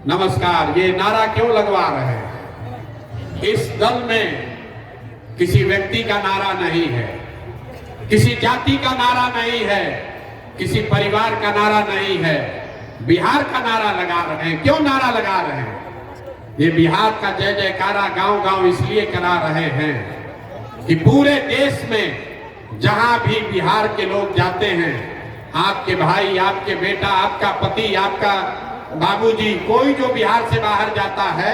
नमस्कार। ये नारा क्यों लगवा रहे हैं? इस दल में किसी व्यक्ति का नारा नहीं है, किसी जाति का नारा नहीं है, किसी परिवार का नारा नहीं है, बिहार का नारा लगा रहे हैं। क्यों नारा लगा रहे हैं? ये बिहार का जय जयकारा गांव गांव इसलिए करा रहे हैं कि पूरे देश में जहां भी बिहार के लोग जाते हैं, आपके भाई, आपके बेटा, आपका पति, आपका बाबूजी, कोई जो बिहार से बाहर जाता है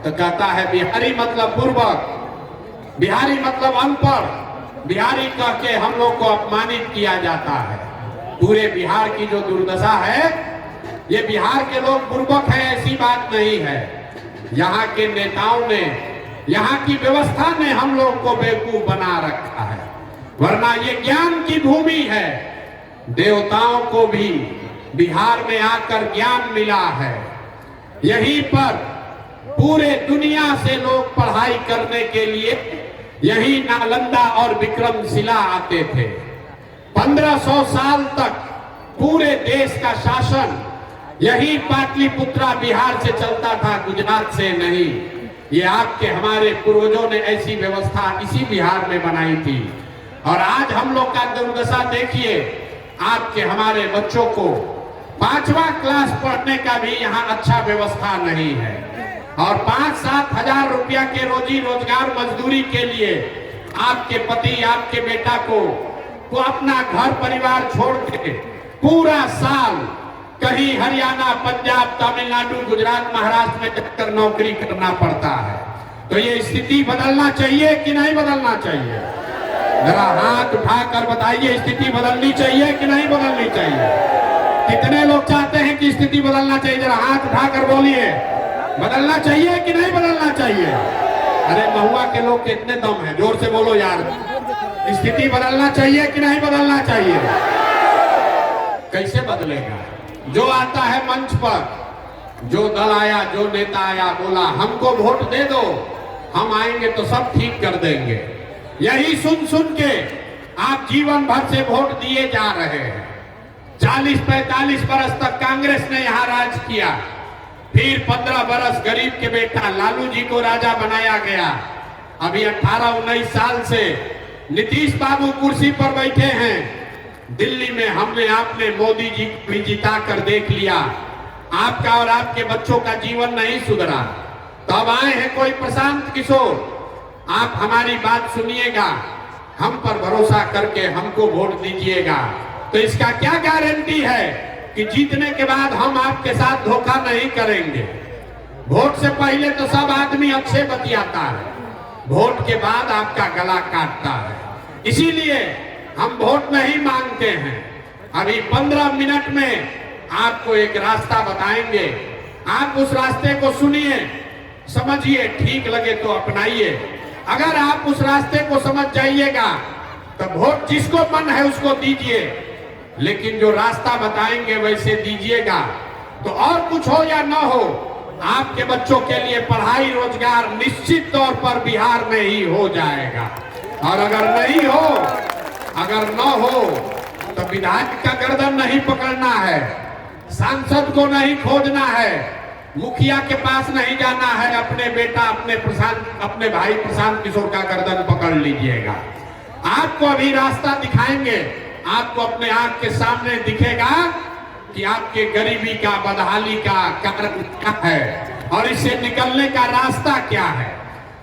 तो कहता है बिहारी मतलब बुर्बक, बिहारी मतलब अनपढ़, बिहारी कह के हम लोग को अपमानित किया जाता है। पूरे बिहार की जो दुर्दशा है, ये बिहार के लोग बुर्बक है ऐसी बात नहीं है। यहाँ के नेताओं ने, यहाँ की व्यवस्था ने हम लोग को बेवकूफ बना रखा है, वरना ये ज्ञान की भूमि है। देवताओं को भी बिहार में आकर ज्ञान मिला है। यहीं पर पूरे दुनिया से लोग पढ़ाई करने के लिए यही नालंदा और विक्रमशिला आते थे। 1500 साल तक पूरे देश का शासन यही पाटलिपुत्रा बिहार से चलता था, गुजरात से नहीं। ये आपके हमारे पूर्वजों ने ऐसी व्यवस्था इसी बिहार में बनाई थी। और आज हम लोग का दुर्दशा देखिए, आपके हमारे बच्चों को 5वां क्लास पढ़ने का भी यहाँ अच्छा व्यवस्था नहीं है। और 5-7 हजार रुपया के रोजी रोजगार मजदूरी के लिए आपके पति, आपके बेटा को अपना घर परिवार छोड़ के पूरा साल कहीं हरियाणा, पंजाब, तमिलनाडु, गुजरात, महाराष्ट्र में जाकर नौकरी करना पड़ता है। तो ये स्थिति बदलना चाहिए कि नहीं बदलना चाहिए? जरा हाथ उठाकर बताइए, स्थिति बदलनी चाहिए कि नहीं बदलनी चाहिए? कितने लोग चाहते हैं कि स्थिति बदलना चाहिए? जरा हाथ उठाकर बोलिए, बदलना चाहिए कि नहीं बदलना चाहिए? अरे महुआ के लोग कितने दम है, जोर से बोलो यार। स्थिति बदलना चाहिए कि नहीं बदलना चाहिए? कैसे बदलेगा? जो आता है मंच पर, जो दल आया, जो नेता आया, बोला हमको वोट दे दो, हम आएंगे तो सब ठीक कर देंगे। यही सुन सुन के आप जीवन भर से वोट दिए जा रहे हैं। 40-45 बरस तक कांग्रेस ने यहाँ राज किया, फिर 15 बरस गरीब के बेटा लालू जी को राजा बनाया गया। अभी 18-19 साल से नीतीश बाबू कुर्सी पर बैठे हैं। दिल्ली में हमने, आपने मोदी जी को भी जिता कर देख लिया। आपका और आपके बच्चों का जीवन नहीं सुधरा। तो अब आए हैं कोई प्रशांत किशोर, आप हमारी बात सुनिएगा, हम पर भरोसा करके हमको वोट दीजिएगा। तो इसका क्या गारंटी है कि जीतने के बाद हम आपके साथ धोखा नहीं करेंगे? वोट से पहले तो सब आदमी अच्छे बतियाता है, वोट के बाद आपका गला काटता है। इसीलिए हम वोट नहीं मांगते हैं। अभी 15 मिनट में आपको एक रास्ता बताएंगे, आप उस रास्ते को सुनिए, समझिए, ठीक लगे तो अपनाइए। अगर आप उस रास्ते को समझ जाइएगा तो वोट जिसको मन है उसको दीजिए, लेकिन जो रास्ता बताएंगे वैसे दीजिएगा। तो और कुछ हो या ना हो, आपके बच्चों के लिए पढ़ाई, रोजगार निश्चित तौर पर बिहार में ही हो जाएगा। और अगर नहीं हो, अगर न हो, तो विधायक का गर्दन नहीं पकड़ना है, सांसद को नहीं खोजना है, मुखिया के पास नहीं जाना है। अपने बेटा, अपने भाई प्रशांत किशोर का गर्दन पकड़ लीजिएगा। आपको अभी रास्ता दिखाएंगे, आपको अपने आंख के सामने दिखेगा कि आपके गरीबी का, बदहाली का कारण क्या है और इससे निकलने का रास्ता क्या है।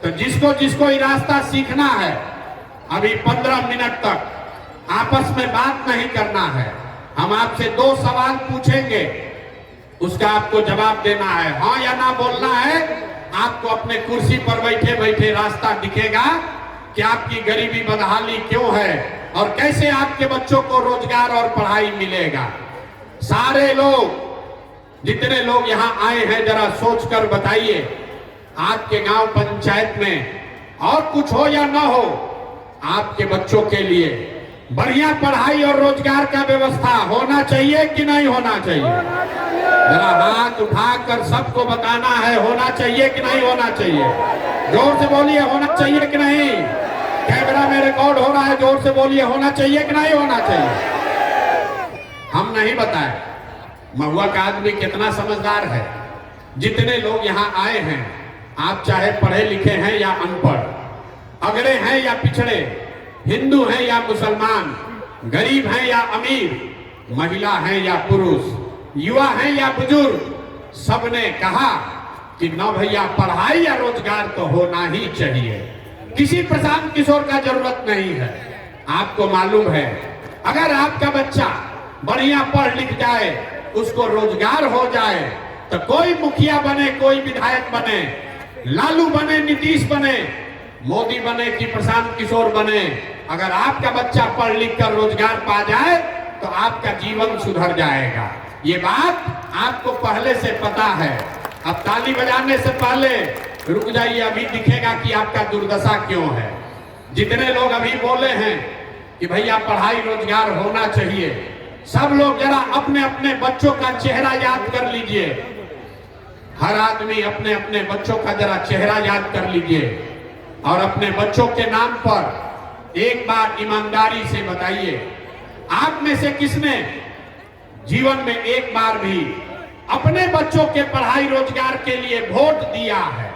तो जिसको जिसको ये रास्ता सीखना है, अभी 15 मिनट तक आपस में बात नहीं करना है। हम आपसे 2 सवाल पूछेंगे, उसका आपको जवाब देना है, हाँ या ना बोलना है। आपको अपने कुर्सी पर बैठे बैठे रास्ता दिखेगा कि आपकी गरीबी, बदहाली क्यों है और कैसे आपके बच्चों को रोजगार और पढ़ाई मिलेगा। सारे लोग, जितने लोग यहाँ आए हैं, जरा सोचकर बताइए, आपके गांव पंचायत में और कुछ हो या ना हो, आपके बच्चों के लिए बढ़िया पढ़ाई और रोजगार का व्यवस्था होना चाहिए कि नहीं होना चाहिए? जरा हाथ उठाकर सबको बताना है, होना चाहिए कि नहीं होना चाहिए? जोर से बोलिए, होना चाहिए कि नहीं? कैमरा में रिकॉर्ड हो रहा है, जोर से बोलिए, होना चाहिए कि नहीं होना चाहिए? हम नहीं बताए, महुआ का आदमी कितना समझदार है। जितने लोग यहाँ आए हैं, आप चाहे पढ़े लिखे हैं या अनपढ़, अगड़े हैं या पिछड़े, हिंदू हैं या मुसलमान, गरीब हैं या अमीर, महिला हैं या पुरुष, युवा हैं या बुजुर्ग, सबने कहा कि न भैया पढ़ाई या रोजगार तो होना ही चाहिए। किसी प्रशांत किशोर का जरूरत नहीं है। आपको मालूम है, अगर आपका बच्चा बढ़िया पढ़ लिख जाए, उसको रोजगार हो जाए, तो कोई मुखिया बने, कोई विधायक बने, लालू बने, नीतीश बने, मोदी बने कि प्रशांत किशोर बने, अगर आपका बच्चा पढ़ लिख कर रोजगार पा जाए तो आपका जीवन सुधर जाएगा। ये बात आपको पहले से पता है। अब ताली बजाने से पहले रुक जाइए, अभी दिखेगा कि आपका दुर्दशा क्यों है। जितने लोग अभी बोले हैं कि भैया पढ़ाई रोजगार होना चाहिए, सब लोग जरा अपने अपने बच्चों का चेहरा याद कर लीजिए। हर आदमी अपने अपने बच्चों का जरा चेहरा याद कर लीजिए और अपने बच्चों के नाम पर एक बार ईमानदारी से बताइए, आप में से किसने जीवन में एक बार भी अपने बच्चों के पढ़ाई रोजगार के लिए वोट दिया है?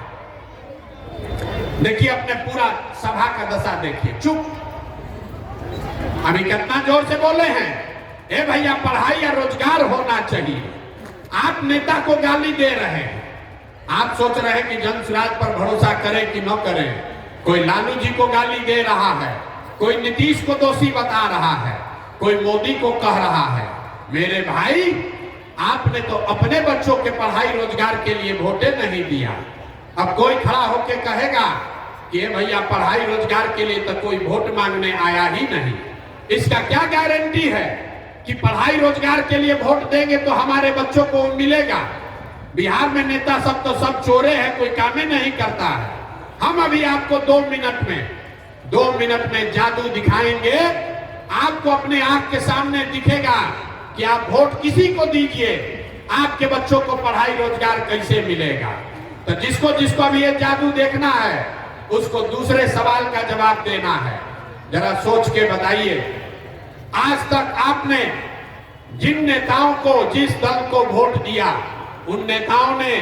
देखिए, अपने पूरा सभा का दशा देखिए, चुप। अभी कितना जोर से बोले हैं, ए भैया पढ़ाई या रोजगार होना चाहिए। आप नेता को गाली दे रहे हैं। आप सोच रहे हैं कि जनसुराज पर भरोसा करें कि न करें। कोई लालू जी को गाली दे रहा है, कोई नीतीश को दोषी बता रहा है, कोई मोदी को कह रहा है। मेरे भाई, आपने तो अपने बच्चों के पढ़ाई रोजगार के लिए वोटे नहीं दिया। अब कोई खड़ा होके कहेगा कि भैया पढ़ाई रोजगार के लिए तो कोई वोट मांगने आया ही नहीं। इसका क्या गारंटी है कि पढ़ाई रोजगार के लिए वोट देंगे तो हमारे बच्चों को मिलेगा? बिहार में नेता सब तो सब चोरे हैं, कोई काम नहीं करता है। हम अभी आपको 2 मिनट में जादू दिखाएंगे। आपको अपने आंख के सामने दिखेगा कि आप वोट किसी को दीजिए, आपके बच्चों को पढ़ाई रोजगार कैसे मिलेगा। तो जिसको जिसको अभी ये जादू देखना है, उसको दूसरे सवाल का जवाब देना है। जरा सोच के बताइए, आज तक आपने जिन नेताओं को, जिस दल को वोट दिया, उन नेताओं ने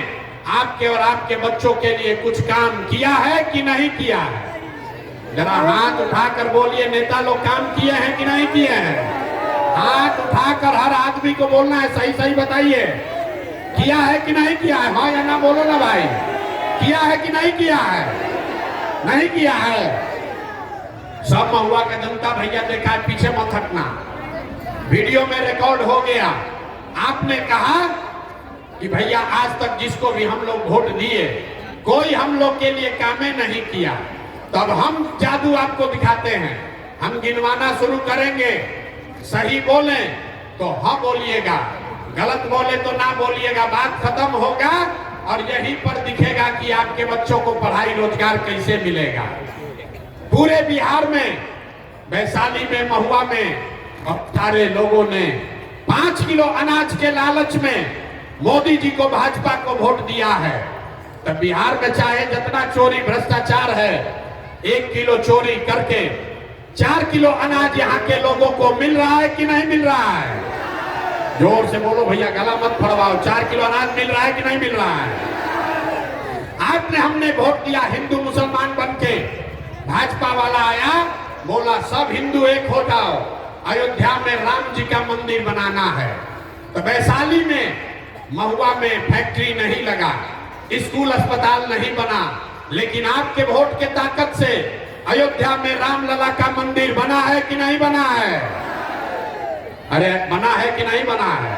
आपके और आपके बच्चों के लिए कुछ काम किया है कि नहीं किया है? जरा हाथ उठाकर बोलिए, नेता लोग काम किए हैं कि नहीं किए हैं? हाथ उठाकर हर आदमी को बोलना है, सही सही बताइए, किया है कि नहीं किया है? हाँ या ना बोलो ना भाई, किया है कि नहीं किया है? नहीं किया है। सब महुआ का जनता भैया देखा है, पीछे मत हटना, वीडियो में रिकॉर्ड हो गया। आपने कहा कि भैया आज तक जिसको भी हम लोग वोट दिए, कोई हम लोग के लिए कामे नहीं किया। तब हम जादू आपको दिखाते हैं, हम गिनवाना शुरू करेंगे। सही बोले तो हाँ बोलिएगा, गलत बोले तो ना बोलिएगा। बात खत्म होगा और यहीं पर दिखेगा कि आपके बच्चों को पढ़ाई रोजगार कैसे मिलेगा। पूरे बिहार में, वैशाली में, महुआ में सारे लोगों ने 5 किलो अनाज के लालच में मोदी जी को, भाजपा को वोट दिया है। तो बिहार में चाहे जितना चोरी भ्रष्टाचार है, 1 किलो चोरी करके 4 किलो अनाज यहाँ के लोगों को मिल रहा है कि नहीं मिल रहा है? जोर से बोलो भैया, गला मत फड़वाओ। 4 किलो अनाज मिल रहा है कि नहीं मिल रहा है? आपने, हमने वोट दिया हिंदू मुसलमान बनके। भाजपा वाला आया, बोला सब हिंदू एक हो जाओ, अयोध्या में राम जी का मंदिर बनाना है। तो वैशाली में, महुआ में फैक्ट्री नहीं लगा, स्कूल अस्पताल नहीं बना, लेकिन आपके वोट के ताकत से अयोध्या में रामलला का मंदिर बना है कि नहीं बना है? अरे बना है कि नहीं बना है?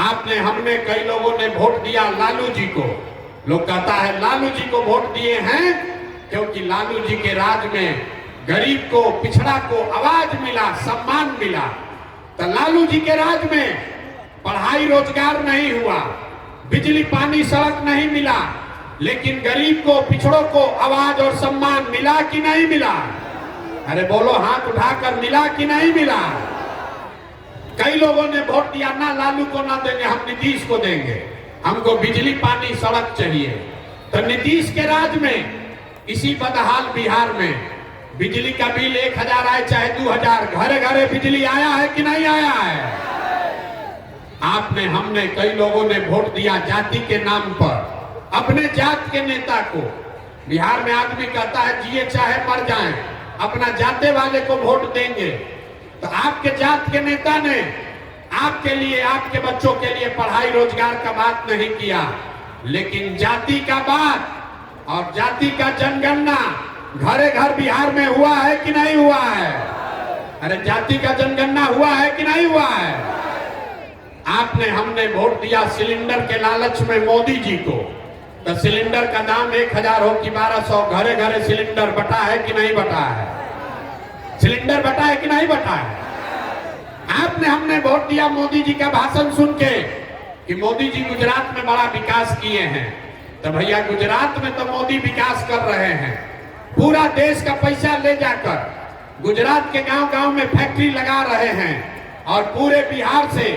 आपने, हमने, कई लोगों ने वोट दिया लालू जी को। लोग कहता है लालू जी को वोट दिए हैं क्योंकि लालू जी के राज में गरीब को, पिछड़ा को आवाज मिला, सम्मान मिला। तो लालू जी के राज में पढ़ाई रोजगार नहीं हुआ, बिजली पानी सड़क नहीं मिला, लेकिन गरीब को, पिछड़ों को आवाज और सम्मान मिला कि नहीं मिला? अरे बोलो, हाथ उठाकर, मिला कि नहीं मिला? कई लोगों ने वोट दिया, ना लालू को ना देंगे, हम नीतीश को देंगे, हमको बिजली पानी सड़क चाहिए। तो नीतीश के राज में, इसी बदहाल बिहार में बिजली का बिल 1000 आए चाहे 2000, घरे घरे बिजली आया है कि नहीं आया है? आपने हमने कई लोगों ने वोट दिया जाति के नाम पर, अपने जात के नेता को। बिहार में आदमी कहता है जिए चाहे मर जाएं, अपना जाते वाले को वोट देंगे। तो आपके जात के नेता ने आपके लिए, आपके बच्चों के लिए पढ़ाई रोजगार का बात नहीं किया, लेकिन जाति का बात और जाति का जनगणना घरे घर बिहार में हुआ है कि नहीं हुआ है? अरे जाति का जनगणना हुआ है कि नहीं हुआ है? आपने हमने वोट दिया सिलेंडर के लालच में मोदी जी को, तो सिलेंडर का दाम 1000 हो कि 1200, घरे घरे सिलेंडर बटा है कि नहीं बटा है? सिलेंडर बटा है कि नहीं बटा है? आपने हमने वोट दिया मोदी जी का भाषण सुन के कि मोदी जी गुजरात में बड़ा विकास किए हैं। तो भैया गुजरात में तो मोदी विकास कर रहे हैं, पूरा देश का पैसा ले जाकर गुजरात के गांव-गांव में फैक्ट्री लगा रहे हैं, और पूरे बिहार से,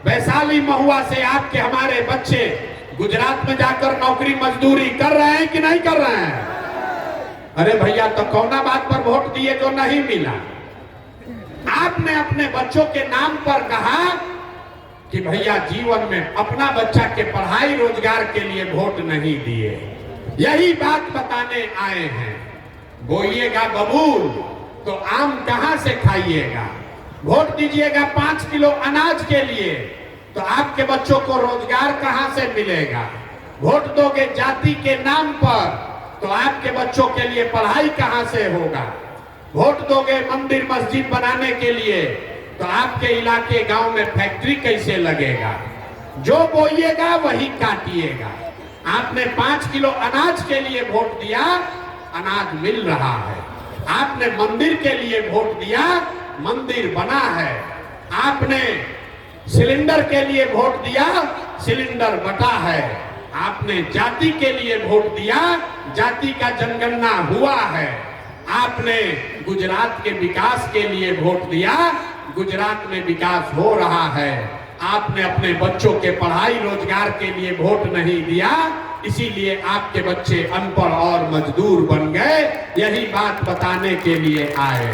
वैशाली महुआ से आपके हमारे बच्चे गुजरात में जाकर नौकरी मजदूरी कर रहे हैं कि नहीं कर रहे हैं? अरे भैया तो कौना बात पर वोट दिए जो नहीं मिला? आपने अपने बच्चों के नाम पर कहा कि भैया जीवन में अपना बच्चा के पढ़ाई रोजगार के लिए वोट नहीं दिए। यही बात बताने आए हैं। बोइएगा बबूल तो आम कहां से खाइएगा? वोट दीजिएगा 5 किलो अनाज के लिए, तो आपके बच्चों को रोजगार कहां से मिलेगा? वोट दोगे जाति के नाम पर, तो आपके बच्चों के लिए पढ़ाई कहां से होगा? वोट दोगे मंदिर मस्जिद बनाने के लिए, तो आपके इलाके गांव में फैक्ट्री कैसे लगेगा? जो बोइएगा वही काटिएगा। आपने 5 किलो अनाज के लिए वोट दिया, अनाज मिल रहा है। आपने मंदिर के लिए वोट दिया, मंदिर बना है। आपने सिलेंडर के लिए वोट दिया, सिलेंडर बटा है। आपने जाति के लिए वोट दिया, जाति का जनगणना हुआ है। आपने गुजरात के विकास के लिए वोट दिया, गुजरात में विकास हो रहा है। आपने अपने बच्चों के पढ़ाई रोजगार के लिए वोट नहीं दिया, इसीलिए आपके बच्चे अनपढ़ और मजदूर बन गए। यही बात बताने के लिए आए।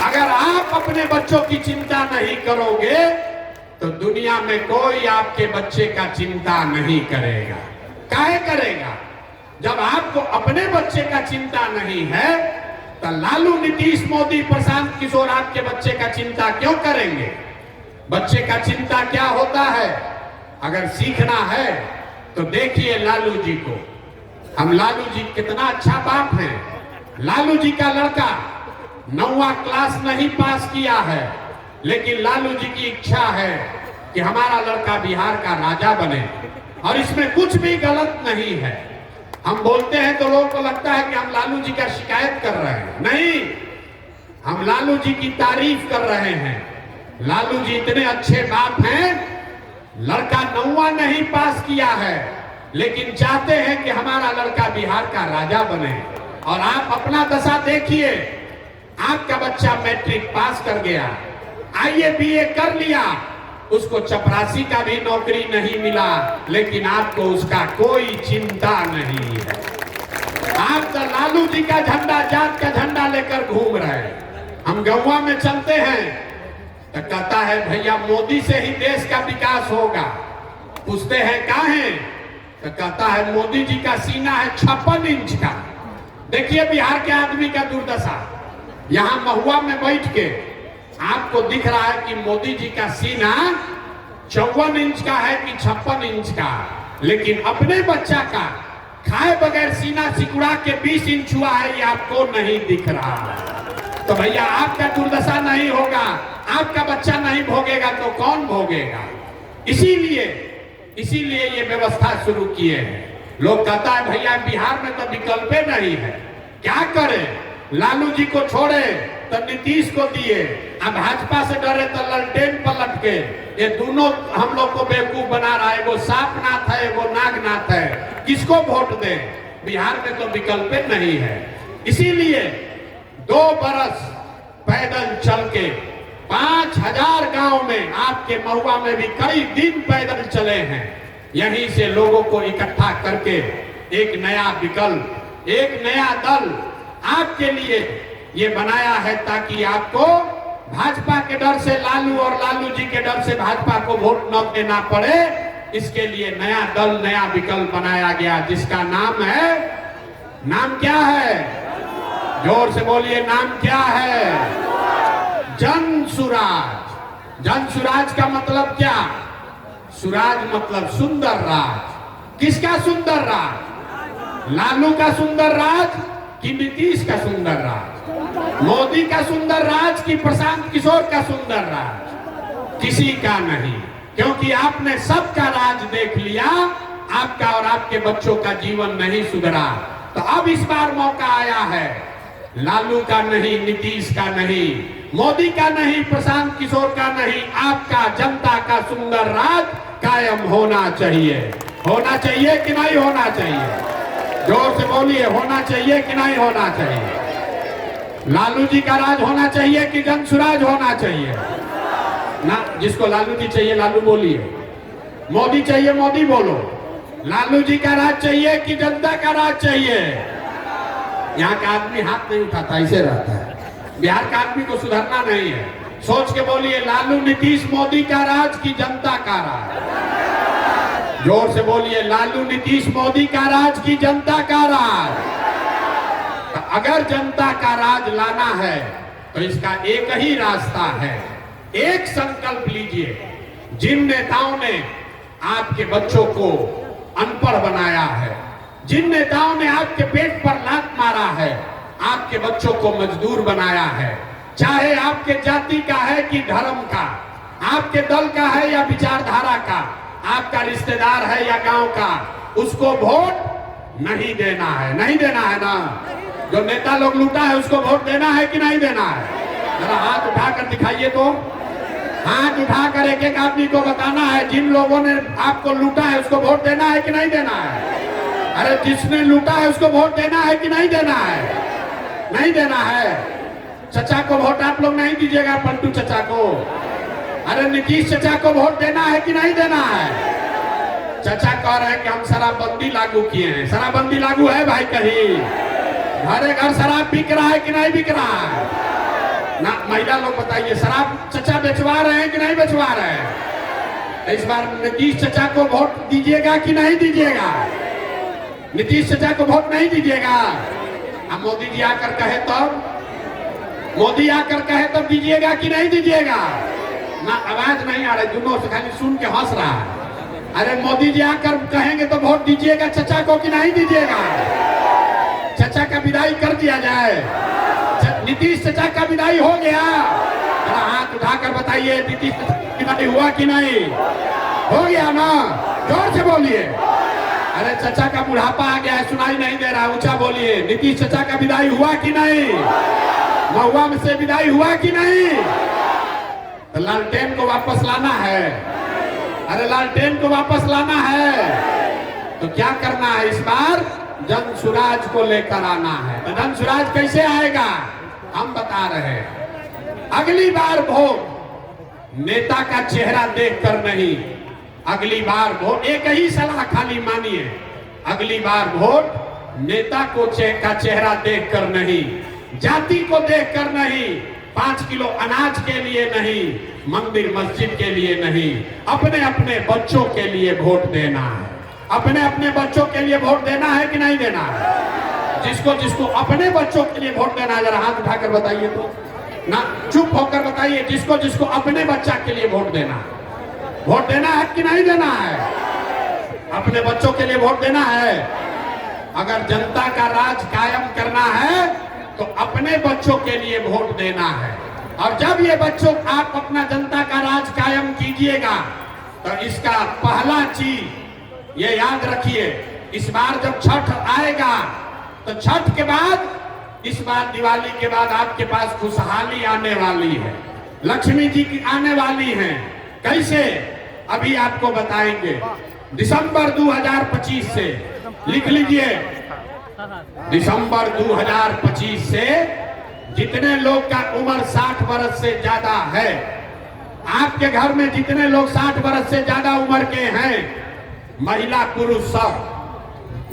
अगर आप अपने बच्चों की चिंता नहीं करोगे तो दुनिया में कोई आपके बच्चे का चिंता नहीं करेगा। काहे करेगा? जब आपको अपने बच्चे का चिंता नहीं है तो लालू, नीतीश, मोदी, प्रशांत किशोर आपके बच्चे का चिंता क्यों करेंगे? बच्चे का चिंता क्या होता है? अगर सीखना है तो देखिए लालू जी को। हम लालू जी कितना अच्छा बाप हैं। लालू जी का लड़का 9वां क्लास नहीं पास किया है, लेकिन लालू जी की इच्छा है कि हमारा लड़का बिहार का राजा बने, और इसमें कुछ भी गलत नहीं है। हम बोलते हैं तो लोगों को लगता है कि हम लालू जी का शिकायत कर रहे हैं। नहीं, हम लालू जी की तारीफ कर रहे हैं। लालू जी इतने अच्छे बाप हैं, लड़का 9वां नहीं पास किया है, लेकिन चाहते हैं कि हमारा लड़का बिहार का राजा बने। और आप अपना दशा देखिए, आपका बच्चा मैट्रिक पास कर गया, आईए बीए कर लिया, उसको चपरासी का भी नौकरी नहीं मिला, लेकिन आपको उसका कोई चिंता नहीं है। आप तो लालू जी का झंडा, जात का झंडा लेकर घूम रहे हैं। हम गौवा में चलते हैं तो कहता है भैया मोदी से ही देश का विकास होगा। पूछते हैं कहाँ है? तो कहता है मोदी जी का सीना है 56 इंच का। देखिए बिहार के आदमी का दुर्दशा। यहाँ महुआ में बैठ के आपको दिख रहा है कि मोदी जी का सीना 54 इंच का है कि 56 इंच का, लेकिन अपने बच्चा का खाए बगैर सीना सिकुड़ा के 20 इंच हुआ है, ये आपको नहीं दिख रहा। तो भैया आपका दुर्दशा नहीं होगा, आपका बच्चा नहीं भोगेगा तो कौन भोगेगा? इसीलिए ये व्यवस्था शुरू किए हैं। लोग कहता है भैया बिहार में तो विकल्प नहीं है, क्या करें? लालू जी को छोड़े तो नीतीश को दिए, अब भाजपा से डरे तो ललटेन पलट के। ये दोनों हम लोग को बेवकूफ बना रहा है। वो सांपनाथ है, वो नागनाथ है, किसको वोट दें? बिहार में तो विकल्प नहीं है। इसीलिए 2 बरस पैदल चल के 5000 गांव में, आपके महुआ में भी कई दिन पैदल चले हैं। यहीं से लोगों को इकट्ठा करके एक नया विकल्प, एक नया दल आपके लिए ये बनाया है, ताकि आपको भाजपा के डर से लालू और लालू जी के डर से भाजपा को वोट न देना पड़े, इसके लिए नया दल, नया विकल्प बनाया गया, जिसका नाम है, नाम क्या है? जोर से बोलिए, नाम क्या है? जन सुराज। जन सुराज का मतलब क्या? सुराज मतलब सुंदर राज। किसका सुंदर राज? लालू का सुंदर राज कि नीतीश का सुंदर राज? मोदी का सुंदर राज कि प्रशांत किशोर का सुंदर राज? किसी का नहीं, क्योंकि आपने सबका राज देख लिया, आपका और आपके बच्चों का जीवन नहीं सुधरा। तो अब इस बार मौका आया है, लालू का नहीं, नीतीश का नहीं, मोदी का नहीं, प्रशांत किशोर का नहीं, आपका, जनता का सुंदर राज कायम होना चाहिए। होना चाहिए कि नहीं होना चाहिए? जोर से बोलिए, होना चाहिए कि नहीं होना चाहिए? लालू जी का राज होना चाहिए कि जन सुराज होना चाहिए? ना, जिसको लालू जी चाहिए लालू बोलिए, मोदी चाहिए मोदी बोलो। लालू जी का राज चाहिए कि जनता का राज चाहिए? यहाँ का आदमी हाथ नहीं उठाता, ऐसे रहता है। बिहार का आदमी को सुधरना नहीं है। सोच के बोलिए, लालू नीतीश मोदी का राज की जनता का राज? जोर से बोलिए, लालू नीतीश मोदी का राज की जनता का राज? तो अगर जनता का राज लाना है तो इसका एक ही रास्ता है। एक संकल्प लीजिए, जिन नेताओं ने आपके बच्चों को अनपढ़ बनाया है, जिन नेताओं ने आपके पेट पर लात मारा है, आपके बच्चों को मजदूर बनाया है, चाहे आपके जाति का है कि धर्म का, आपके दल का है या विचारधारा का, आपका रिश्तेदार है या गांव का, उसको वोट नहीं देना है। नहीं देना है ना? जो नेता लोग लूटा है उसको वोट देना है कि नहीं देना है? जरा हाथ उठाकर दिखाइए तो। हाथ उठाकर एक एक आदमी को बताना है, जिन लोगों ने आपको लूटा है उसको वोट देना है कि नहीं देना है? अरे जिसने लूटा है उसको वोट देना है कि नहीं देना है? नहीं देना है। चचा को वोट आप लोग नहीं दीजिएगा, पलटू चचा को। अरे नीतीश चचा को वोट देना है कि नहीं देना है? चचा कह रहे हैं कि हम शराबबंदी लागू किए हैं। शराबबंदी लागू है भाई कहीं? घरे घर शराब बिक रहा है कि नहीं बिक रहा है? ना, महिला लोग बताइए, शराब चचा बेचवा रहे हैं कि नहीं बेचवा रहे हैं? इस बार नीतीश चचा को वोट दीजिएगा कि नहीं दीजिएगा? नीतीश चचा को वोट नहीं दीजिएगा? अब मोदी जी आकर कहे तब, मोदी आकर कहे तब दीजिएगा कि नहीं दीजिएगा? ना, आवाज नहीं आ रही, दोनों से खाली सुन के हंस रहा है। अरे मोदी जी आकर कहेंगे तो वोट दीजिएगा चचा को कि नहीं दीजिएगा? चचा का विदाई कर दिया जाए। नीतीश चचा का विदाई हो गया? जरा हाथ उठाकर बताइए, नीतीश चचा का विदाई हुआ कि नहीं? हो गया ना? जोर से बोलिए। अरे चचा का बुढ़ापा आ गया है, सुनाई नहीं दे रहा, ऊंचा बोलिए। नीतीश चचा का विदाई हुआ कि नहीं? महुआ में से विदाई हुआ कि नहीं? तो लालटेन को वापस लाना है। अरे लालटेन को वापस लाना है तो क्या करना है? इस बार जन सुराज को लेकर आना है। तो जन सुराज कैसे आएगा हम बता रहे हैं। अगली बार वोट नेता का चेहरा देखकर नहीं, अगली बार वोट, एक ही सलाह खाली मानिए, अगली बार वोट नेता को का चेहरा देखकर नहीं, जाति को देखकर नहीं, 5 किलो अनाज के लिए नहीं, मंदिर मस्जिद के लिए नहीं, अपने अपने बच्चों के लिए वोट देना है। अपने अपने बच्चों के लिए वोट देना है कि नहीं देना है? जिसको जिसको अपने बच्चों के लिए वोट देना है जरा हाथ उठाकर बताइए तो। ना, चुप होकर बताइए, जिसको जिसको अपने बच्चा के लिए वोट देना है। वोट देना है कि नहीं देना है? अपने बच्चों के लिए वोट देना है। अगर जनता का राज कायम करना है तो अपने बच्चों के लिए वोट देना है। और जब ये बच्चों आप अपना जनता का राज कायम कीजिएगा तो इसका पहला चीज ये याद रखिए, इस बार जब छठ आएगा तो छठ के बाद, इस बार दिवाली के बाद आपके पास खुशहाली आने वाली है, लक्ष्मी जी की आने वाली है। कैसे? अभी आपको बताएंगे। दिसंबर 2025 से, लिख लीजिए, दिसंबर 2025 से जितने लोग का उम्र 60 वर्ष से ज्यादा है, आपके घर में जितने लोग 60 वर्ष से ज्यादा उम्र के हैं, महिला पुरुष सब,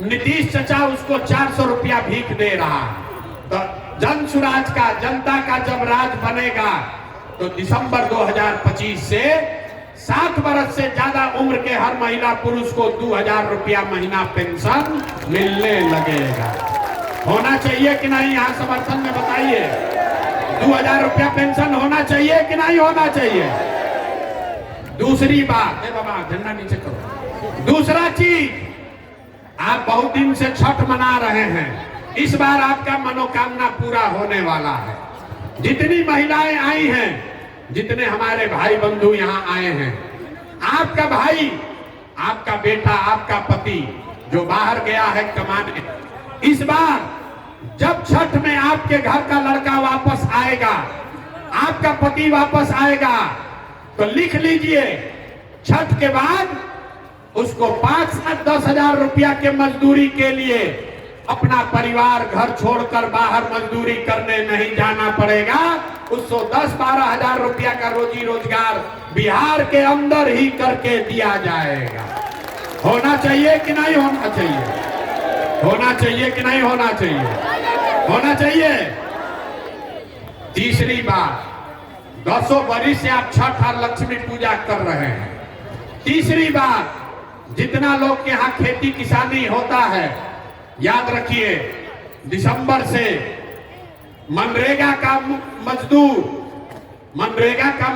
नीतीश चचा उसको 400 रुपया भीख दे रहा। तो जन सुराज का, जनता का जब राज बनेगा तो दिसंबर 2025 से 60 वर्ष से ज्यादा उम्र के हर महिला पुरुष को 2000 रुपया महीना पेंशन मिलने लगेगा। होना चाहिए कि नहीं? यहाँ समर्थन में बताइए। 2000 रुपया पेंशन होना चाहिए कि नहीं होना चाहिए? दूसरी बात, बाबा झंडा नीचे करो। दूसरा चीज, आप बहुत दिन से छठ मना रहे हैं, इस बार आपका मनोकामना पूरा होने वाला है। जितनी महिलाएं आई हैं, जितने हमारे भाई बंधु यहाँ आए हैं, आपका भाई, आपका बेटा, आपका पति जो बाहर गया है कमाने, इस बार जब छठ में आपके घर का लड़का वापस आएगा, आपका पति वापस आएगा, तो लिख लीजिए छठ के बाद उसको 5 से 10 हजार रुपया के मजदूरी के लिए अपना परिवार घर छोड़कर बाहर मजदूरी करने नहीं जाना पड़ेगा। उसको 10-12 हजार रुपया का रोजी रोजगार बिहार के अंदर ही करके दिया जाएगा। होना चाहिए कि नहीं होना चाहिए? होना चाहिए कि नहीं होना चाहिए? होना चाहिए। तीसरी बात, 10 वर्ष से आप छठ और लक्ष्मी पूजा कर रहे हैं। तीसरी बात, जितना लोग के यहाँ खेती किसानी होता है, याद रखिए दिसंबर से मनरेगा का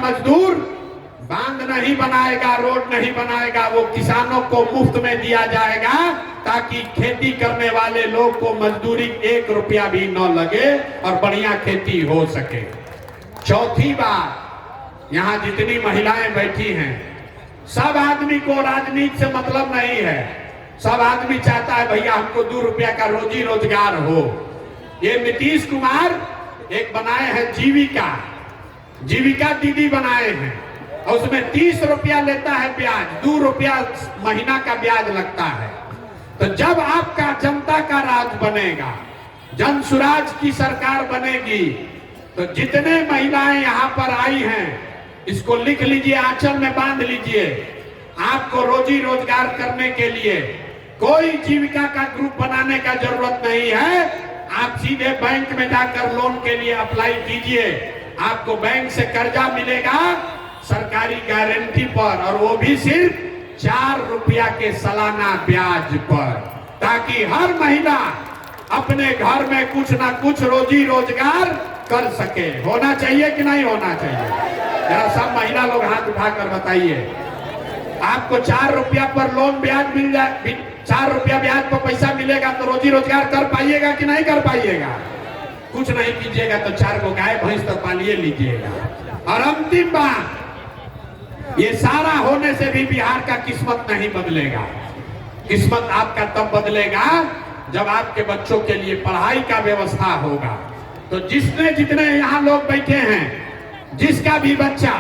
मजदूर बांध नहीं बनाएगा, रोड नहीं बनाएगा, वो किसानों को मुफ्त में दिया जाएगा ताकि खेती करने वाले लोग को मजदूरी 1 रुपया भी न लगे और बढ़िया खेती हो सके। चौथी बात, यहाँ जितनी महिलाएं बैठी हैं, सब आदमी को राजनीति से मतलब नहीं है। सब आदमी चाहता है भैया हमको 2 रुपया का रोजी रोजगार हो। ये नीतीश कुमार एक बनाए हैं जीविका दीदी बनाए हैं, और उसमें 30 रुपया लेता है ब्याज, 2 रुपया महीना का ब्याज लगता है। तो जब आपका जनता का राज बनेगा, जन सुराज की सरकार बनेगी, तो जितने महिलाएं यहाँ पर आई हैं, इसको लिख लीजिए, आंचल में बांध लीजिए। आपको रोजी रोजगार करने के लिए कोई जीविका का ग्रुप बनाने का जरूरत नहीं है। आप सीधे बैंक में जाकर लोन के लिए अप्लाई कीजिए, आपको बैंक से कर्जा मिलेगा सरकारी गारंटी पर, और वो भी सिर्फ 4 रुपया के सालाना ब्याज पर, ताकि हर महिला अपने घर में कुछ ना कुछ रोजी रोजगार कर सके। होना चाहिए कि नहीं होना चाहिए? जरा सब महिला लोग हाथ उठाकर बताइए। आपको 4 रुपया पर लोन ब्याज मिल जाए, 4 रुपया ब्याज पर पैसा मिलेगा, तो रोजी रोजगार कर पाइएगा कि नहीं कर पाइएगा? कुछ नहीं कीजिएगा तो 4 को गाय भैंस तो पालिए लीजिएगा। और अंतिम बात, ये सारा होने से भी बिहार का किस्मत नहीं बदलेगा। किस्मत आपका तब बदलेगा जब आपके बच्चों के लिए पढ़ाई का व्यवस्था होगा। तो जितने यहाँ लोग बैठे हैं, जिसका भी बच्चा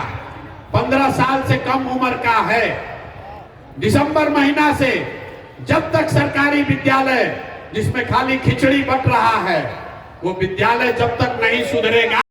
15 साल से कम उम्र का है, दिसंबर महीना से जब तक सरकारी विद्यालय जिसमें खाली खिचड़ी बट रहा है, वो विद्यालय जब तक नहीं सुधरेगा,